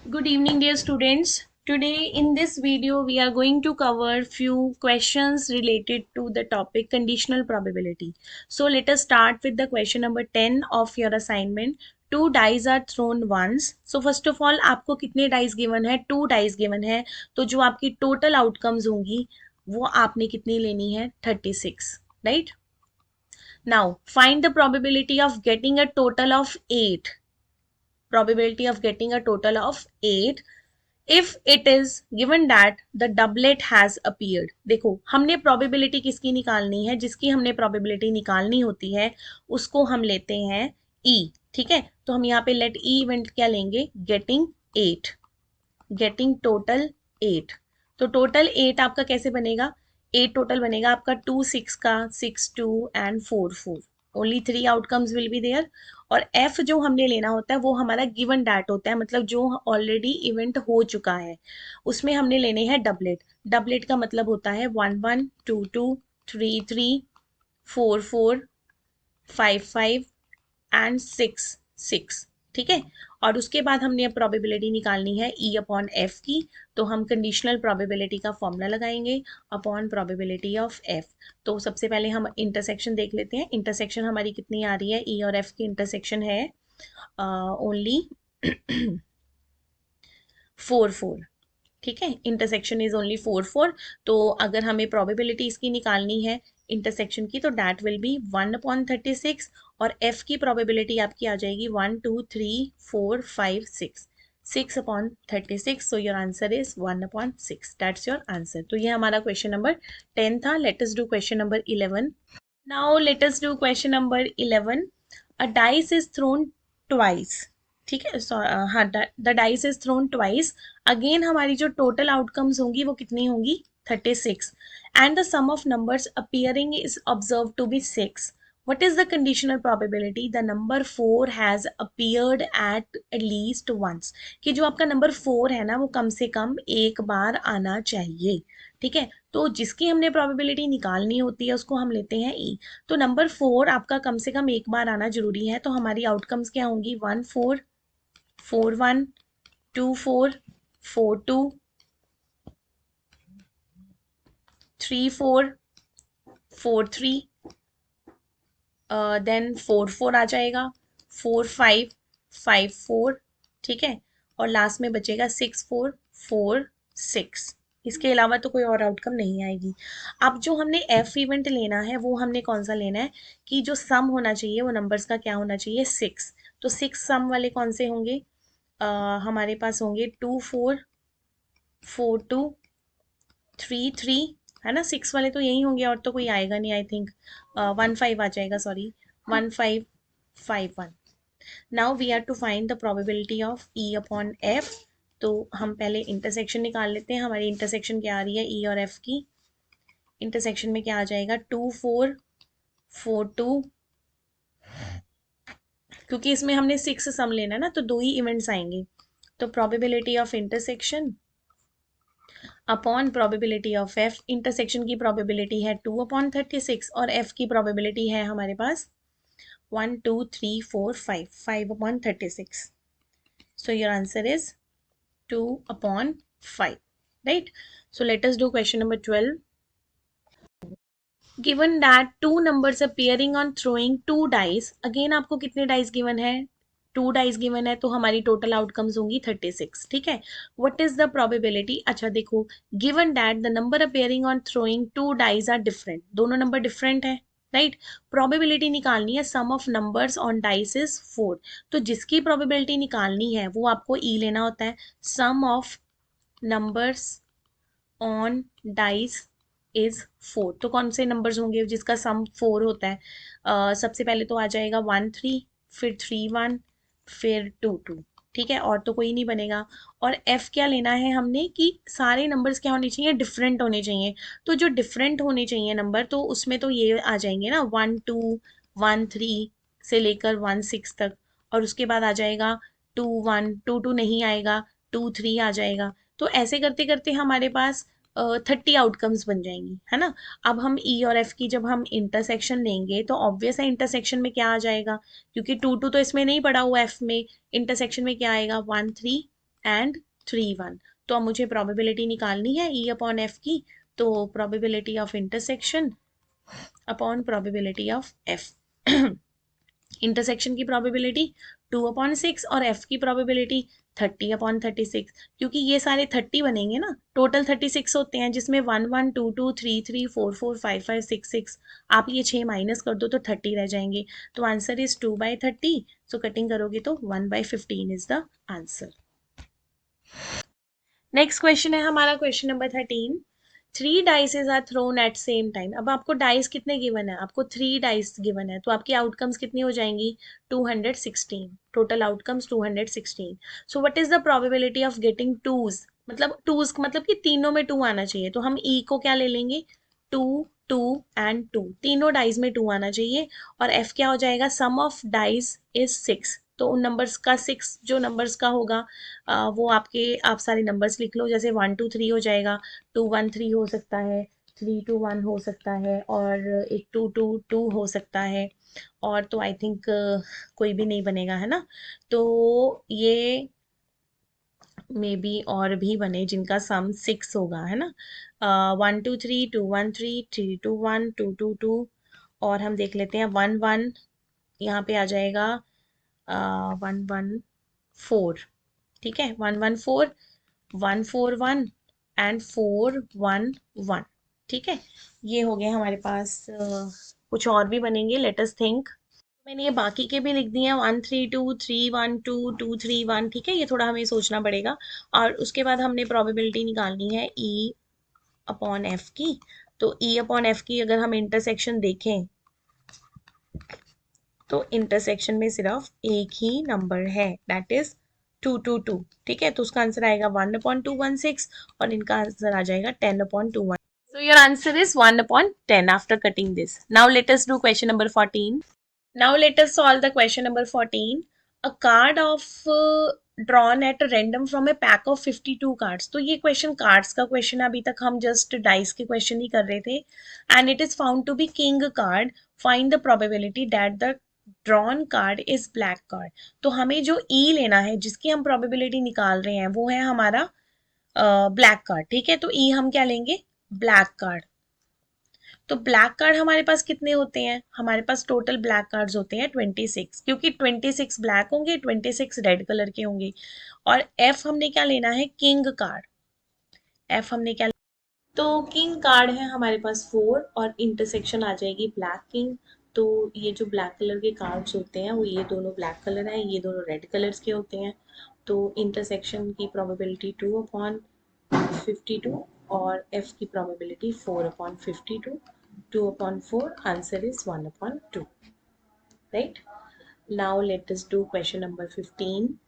Good evening, dear students. Today in this video we are going to cover few questions related to the topic conditional probability. So let us start with the question number 10 of your assignment. Two dice are thrown once. So first of all आपको कितने dice given है? Two dice given है. तो जो आपकी total outcomes होंगी वो आपने कितनी लेनी है? 36, right? Now find the probability of getting a total of 8. Probability of getting a total of 8 if it is given that the doublet has appeared. देखो हमने probability किसकी निकालनी है, जिसकी हमने probability निकालनी होती है उसको हम लेते हैं E. ठीक है, तो हम यहाँ पे let E इवेंट क्या लेंगे, getting 8, getting total 8. तो total 8 आपका कैसे बनेगा, 8 total बनेगा आपका 2 6 का 6 2 and 4 4. Only 3 outcomes will be there. और एफ जो हमने लेना होता है वो हमारा गिवन डैट होता है, मतलब जो ऑलरेडी इवेंट हो चुका है उसमें हमने लेने हैं डबलेट. डबलेट का मतलब होता है 1 1 2 2 3 3 4 4 5 5 एंड 6 6. ठीक है, और उसके बाद हमने अब प्रोबेबिलिटी निकालनी है ई अपॉन एफ की. तो हम कंडीशनल प्रोबेबिलिटी का फॉर्मूला लगाएंगे अपॉन प्रोबेबिलिटी ऑफ एफ. तो सबसे पहले हम इंटरसेक्शन देख लेते हैं. इंटरसेक्शन हमारी कितनी आ रही है, ई और एफ की इंटरसेक्शन है ओनली 4 4. ठीक है, इंटरसेक्शन इज ओनली 4 4. तो अगर हमें प्रोबेबिलिटी इसकी निकालनी है इंटरसेक्शन की तो दैट विल बी 1/36. और एफ की प्रोबेबिलिटी आपकी आ जाएगी 1 2 3 4 5 6 6/36. So your answer is 1/6. That's your answer. तो ये हमारा क्वेश्चन नंबर 10 था. Let us do question number 11. Now let us do question number 11. A dice is thrown twice. ठीक है, हाँ, the dice is thrown twice. Again हमारी जो total outcomes होंगी वो कितनी होंगी, 36. And the sum of numbers appearing is observe to be 6. What is the conditional probability the number 4 has appeared at least once? कि जो आपका नंबर 4 है ना वो कम से कम एक बार आना चाहिए. ठीक है, तो जिसकी हमने प्रोबेबिलिटी निकालनी होती है उसको हम लेते हैं ई. तो नंबर 4 आपका कम से कम एक बार आना जरूरी है. तो हमारी आउटकम्स क्या होंगी, 1 4 4 1 2 4 4 2 3 4 4 3 देन 4 4 आ जाएगा, 4 5 5 4. ठीक है, और लास्ट में बचेगा 6 4 4 6. इसके अलावा तो कोई और आउटकम नहीं आएगी. अब जो हमने एफ इवेंट लेना है वो हमने कौन सा लेना है कि जो सम होना चाहिए वो नंबर्स का क्या होना चाहिए, 6. तो 6 सम वाले कौन से होंगे, हमारे पास होंगे 2 4 4 2 3 3, है ना. 6 वाले तो यही होंगे और तो कोई आएगा नहीं. आई थिंक 1 5 आ जाएगा, sorry 1 5 5 1. Now we are to find the probability of E upon F. तो हम पहले इंटरसेक्शन निकाल लेते हैं. हमारी इंटरसेक्शन क्या आ रही है, ई और एफ की इंटरसेक्शन में क्या आ जाएगा, 2 4 4 2. क्योंकि इसमें हमने 6 सम लेना है ना तो दो ही इवेंट्स आएंगे. तो probability of intersection upon probability of F. Intersection की प्रोबेबिलिटी है 2/36 और एफ की प्रोबेबिलिटी है हमारे पास 1 2 3 4 5 5/36. So your answer is 2/5, right. So let us do question number 12. Given that two numbers appearing on throwing two dice. Again आपको कितने dice given है, 2 डाइस गिवन है. तो हमारी टोटल आउटकम्स होंगी 36. ठीक है, व्हाट इज द प्रोबेबिलिटी. अच्छा देखो, given that the number appearing on throwing two dice are different. दोनों नंबर डिफरेंट है, राइट. प्रोबेबिलिटी निकालनी है sum of numbers on dice is 4. तो जिसकी प्रोबेबिलिटी निकालनी है वो आपको ई लेना होता है. Sum of numbers on dice is 4. तो कौन से नंबर्स होंगे जिसका सम 4 होता है, सबसे पहले तो आ जाएगा 1 3, फिर 3 1, फिर 2 2. ठीक है, और तो कोई नहीं बनेगा. और एफ क्या लेना है हमने कि सारे नंबर्स क्या होने चाहिए, डिफरेंट होने चाहिए. तो जो डिफरेंट होने चाहिए नंबर तो उसमें तो ये आ जाएंगे ना, 1 2 1 3 से लेकर 1 6 तक. और उसके बाद आ जाएगा 2 1 2 2 नहीं आएगा, 2 3 आ जाएगा. तो ऐसे करते करते हमारे पास 30 आउटकम्स बन जाएंगी, है ना. अब हम ई और एफ की जब हम इंटरसेक्शन लेंगे तो ऑब्वियस है इंटरसेक्शन में क्या आ जाएगा, क्योंकि 2 2 तो इसमें नहीं पड़ा हुआ एफ में. इंटरसेक्शन में क्या आएगा, 1 3 एंड 3 1। तो अब मुझे प्रोबेबिलिटी निकालनी है ई अपॉन एफ की, तो probability of intersection upon probability of F. Intersection की प्रोबेबिलिटी 2/6 और एफ की प्रोबेबिलिटी 30/36, क्योंकि ये सारे 30 बनेंगे ना, टोटल 36 होते हैं, जिसमें 1 1 2 2 3 3 4 4 5 5 6 6, आप ये 6 माइनस कर दो तो 30 रह जाएंगे। तो आंसर इज 2/30। सो कटिंग करोगे तो 1/15 is the answer. Next question है हमारा question number 13। 3 dices are thrown at same time. अब आपको डाइस कितने गिवन है, आपको 3 डाइस गिवन है, तो आपकी आउटकम्स कितनी हो जाएंगी, 216। Total outcomes 216। So what is the probability of getting twos, मतलब टूज मतलब कि तीनों में 2 आना चाहिए, तो हम ई को क्या ले लेंगे, 2 2 एंड 2, तीनों डाइस में 2 आना चाहिए। और एफ क्या हो जाएगा, सम ऑफ डाइस इज 6, तो उन नंबर्स का 6 जो नंबर्स का होगा वो आपके, आप सारे नंबर्स लिख लो, जैसे 1 2 3 हो जाएगा, 2 1 3 हो सकता है, 3 2 1 हो सकता है, और एक 2 2 2 हो सकता है, और तो आई थिंक कोई भी नहीं बनेगा, है ना। तो ये मे बी और भी बने जिनका सम 6 होगा, है ना। 1 2 3 2 1 3 3 2 1 2 2 2, और हम देख लेते हैं 1 1, यहाँ पे आ जाएगा 1 1 4, ठीक है, 1 1 4 1 4 1 एंड 4 1 1, ठीक है। ये हो गए हमारे पास, कुछ और भी बनेंगे, लेट अस थिंक। मैंने ये बाकी के भी लिख दिए हैं, 1 3 2 3 1 2 2 3 1, ठीक है, ये थोड़ा हमें सोचना पड़ेगा। और उसके बाद हमने प्रोबेबिलिटी निकालनी है ई अपॉन एफ की। तो ई अपॉन एफ की अगर हम इंटरसेक्शन देखें तो इंटरसेक्शन में सिर्फ एक ही नंबर है, दैट इज 2 2 2, ठीक है। तो उसका आंसर आएगा 1/216, और इनका आंसर आ जाएगा 10/21। So your answer is 1/10 after cutting this. Now let us do question number 14. Now let us solve the question number 14. A card of drawn at random from a pack of 52 cards. तो ये question cards का question है, अभी तक हम just dice के question ही कर रहे थे। And it is found to be king card, find the probability that the drawn card is black card. तो हमें जो ई लेना है, जिसकी हम प्रोबेबिलिटी निकाल रहे हैं, वो है हमारा ब्लैक कार्ड, ठीक है। तो ई हम क्या लेंगे, ब्लैक कार्ड। तो ब्लैक कार्ड हमारे पास कितने होते हैं, हमारे पास टोटल ब्लैक कार्ड्स होते हैं 26, क्योंकि 26 ब्लैक होंगे, 26 रेड कलर के होंगे। और एफ हमने क्या लेना है, किंग कार्ड। एफ हमने क्या, तो किंग कार्ड है हमारे पास 4, और इंटरसेक्शन आ जाएगी ब्लैक किंग। तो ये जो ब्लैक कलर के कार्ड्स होते हैं वो ये दोनों ब्लैक कलर हैं, ये दोनों रेड कलर्स के होते हैं। तो इंटरसेक्शन की प्रोबेबिलिटी 2/52, और एफ की probability 4/52। 2/4, answer is 1/2, right? Now let us do question number 15.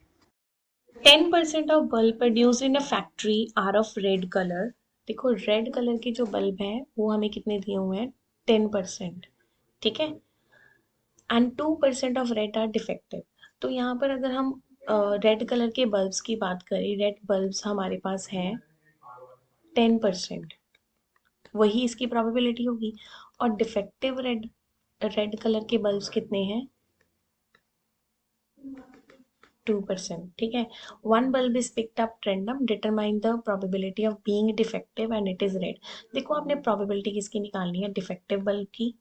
10% of bulb produced in a factory are of red color. देखो रेड कलर के जो बल्ब हैं वो हमें कितने दिए हुए हैं, 10%, ठीक है। And 2% of red are defective. तो यहाँ पर अगर हम रेड कलर के बल्ब्स की बात करें, रेड बल्ब्स हमारे पास हैं 10%, वही इसकी प्रोबेबिलिटी होगी। और डिफेक्टिव रेड रेड कलर के बल्ब्स कितने हैं, 2%, ठीक है। One bulb is picked up random, determine the probability of being defective and it is red. देखो आपने प्रोबेबिलिटी किसकी निकालनी है, डिफेक्टिव बल्ब की,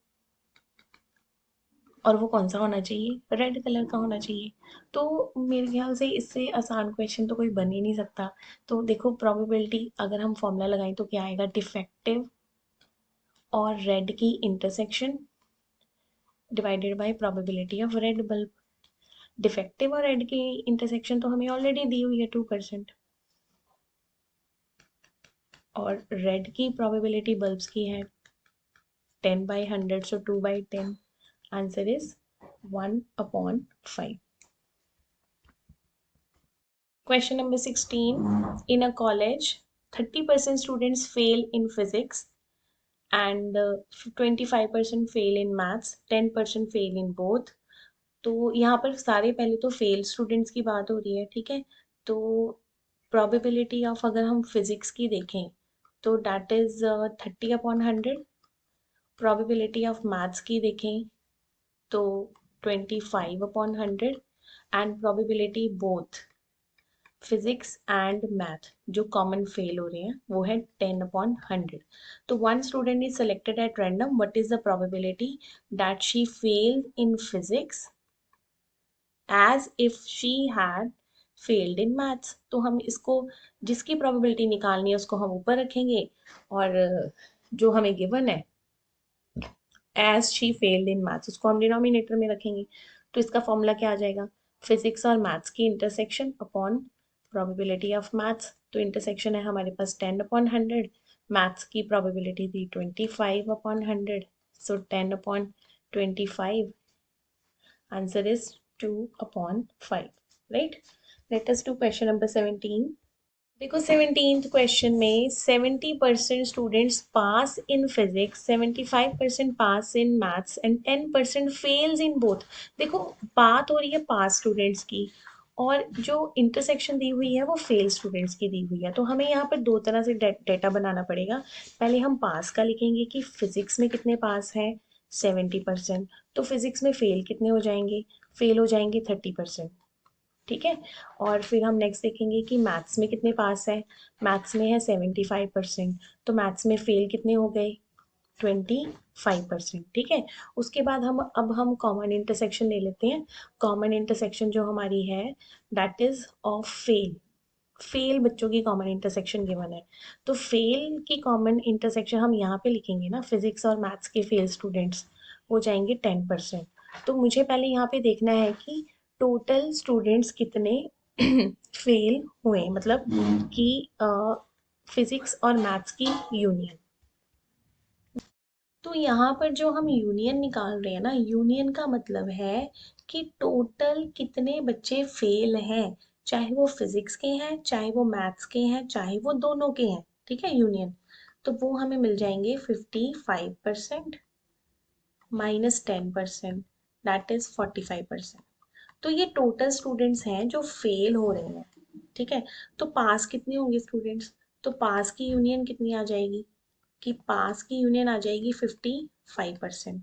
और वो कौन सा होना चाहिए, रेड कलर का होना चाहिए। तो मेरे ख्याल से इससे आसान क्वेश्चन तो कोई बन ही नहीं सकता। तो देखो प्रोबेबिलिटी अगर हम फॉर्मूला लगाएं तो क्या आएगा, डिफेक्टिव और रेड की intersection divided by probability of red bulb. Defective और रेड की इंटरसेक्शन तो हमें ऑलरेडी दी हुई है 2%, और रेड की प्रोबेबिलिटी बल्ब्स की है 10/100, सो 2/10, answer is 1/5। Question number 16. In a college, 30% students fail in physics and 25% fail in maths, 10% fail in both. तो यहाँ पर सारे पहले तो फेल स्टूडेंट्स की बात हो रही है, ठीक है। तो प्रोबेबिलिटी ऑफ अगर हम फिजिक्स की देखें तो that is 30/100। Probability of maths की देखें तो 25/100, and probability both physics and math जो कॉमन फेल हो रहे हैं वो है 10/100. तो one student is selected at random. What is the probability that she failed in physics as if she had failed in maths. तो हम इसको जिसकी प्रोबेबिलिटी निकालनी है उसको हम ऊपर रखेंगे और जो हमें गिवन है as she failed in maths उसको हम डिनोमिनेटर में रखेंगे. तो इसका फॉर्मूला क्या आ जाएगा? फिजिक्स और मैथ्स की intersection upon probability of maths. तो इंटरसेक्शन है हमारे पास 10/100. मैथ्स की प्रोबेबिलिटी थी 25/100. सो 10/25. Answer is 2/5. Right. Late us do question number 17. देखो 17th क्वेश्चन में 70% students pass in physics, 75% pass in maths and 10% fails in both. देखो बात हो रही है पास स्टूडेंट्स की और जो इंटरसेक्शन दी हुई है वो फेल स्टूडेंट्स की दी हुई है. तो हमें यहाँ पर दो तरह से डेटा बनाना पड़ेगा. पहले हम पास का लिखेंगे कि फिजिक्स में कितने पास हैं 70%. तो फिजिक्स में फेल कितने हो जाएंगे? फेल हो जाएंगे 30%. ठीक है. और फिर हम नेक्स्ट देखेंगे कि मैथ्स में कितने पास है. मैथ्स में है 75%. तो मैथ्स में फेल कितने हो गए? 25%. ठीक है. उसके बाद हम कॉमन इंटरसेक्शन ले लेते हैं. कॉमन इंटरसेक्शन जो हमारी है that is of fail. Fail बच्चों की कॉमन इंटरसेक्शन गिवन है. तो फेल की कॉमन इंटरसेक्शन हम यहाँ पे लिखेंगे ना. फिजिक्स और मैथ्स के फेल स्टूडेंट्स हो जाएंगे 10%. तो मुझे पहले यहाँ पे देखना है कि टोटल स्टूडेंट्स कितने फेल हुए, मतलब कि फिजिक्स और मैथ्स की यूनियन. तो यहाँ पर जो हम यूनियन निकाल रहे हैं ना, यूनियन का मतलब है कि टोटल कितने बच्चे फेल हैं, चाहे वो फिजिक्स के हैं, चाहे वो मैथ्स के हैं, चाहे वो दोनों के हैं. ठीक है. यूनियन. तो वो हमें मिल जाएंगे 55% माइनस 10%, दैट इज 45%. तो ये टोटल स्टूडेंट्स हैं जो फेल हो रहे हैं. ठीक है. तो पास कितने होंगे स्टूडेंट्स? तो पास की यूनियन कितनी आ जाएगी कि पास की यूनियन आ जाएगी 55%.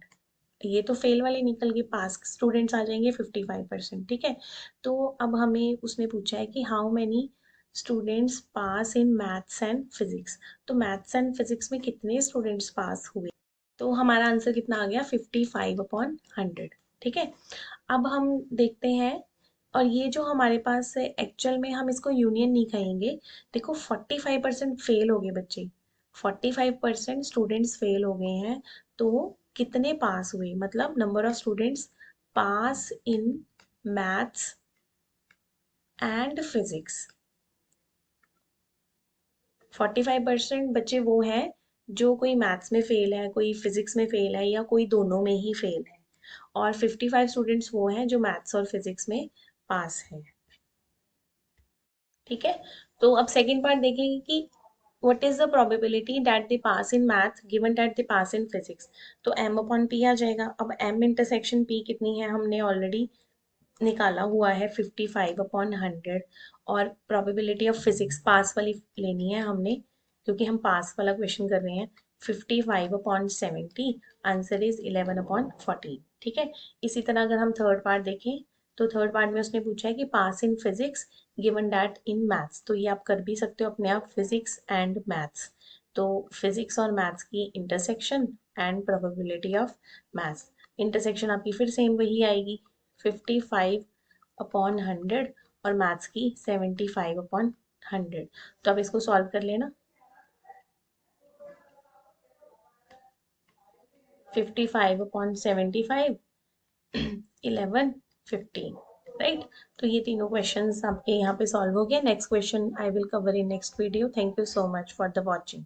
ये तो फेल वाले निकल गए, पास स्टूडेंट्स आ जाएंगे 55%. ठीक है. तो अब हमें उसने पूछा है कि how many students pass in maths and physics. तो मैथ्स एंड फिजिक्स में कितने स्टूडेंट्स पास हुए? तो हमारा आंसर कितना आ गया? 55/100. ठीक है. अब हम देखते हैं. और ये जो हमारे पास है एक्चुअल में हम इसको यूनियन नहीं कहेंगे. देखो 45% फेल हो गए बच्चे, 45% स्टूडेंट्स फेल हो गए हैं. तो कितने पास हुए, मतलब number of students pass in maths and physics. 45% बच्चे वो हैं जो कोई मैथ्स में फेल है, कोई फिजिक्स में फेल है, या कोई दोनों में ही फेल है. और 55 स्टूडेंट्स वो हैं जो मैथ्स और फिजिक्स में पास हैं. ठीक है. तो अब सेकेंड पार्ट देखेंगे कि what is the probability that they pass in math given that they pass in physics. तो m upon p आ जाएगा. अब m इंटरसेक्शन p कितनी है हमने ऑलरेडी निकाला हुआ है 55/100. और प्रोबेबिलिटी ऑफ फिजिक्स पास वाली लेनी है हमने क्योंकि हम पास वाला क्वेश्चन कर रहे हैं. 55/70. Answer is 11/14. ठीक है. इसी तरह अगर हम थर्ड पार्ट देखें तो थर्ड पार्ट में उसने पूछा है कि pass in physics given that in maths. तो ये आप कर भी सकते हो अपने आप, फिजिक्स एंड मैथ्स. तो फिजिक्स और मैथ्स की intersection and probability of maths. Intersection आपकी फिर सेम वही आएगी 55/100 और मैथ्स की 75/100. तो अब इसको सॉल्व कर लेना. 55/75, 11/15. राइट. तो ये तीनों क्वेश्चंस आपके यहाँ पे सॉल्व हो गए. Next question I will cover in next video. Thank you so much for the watching.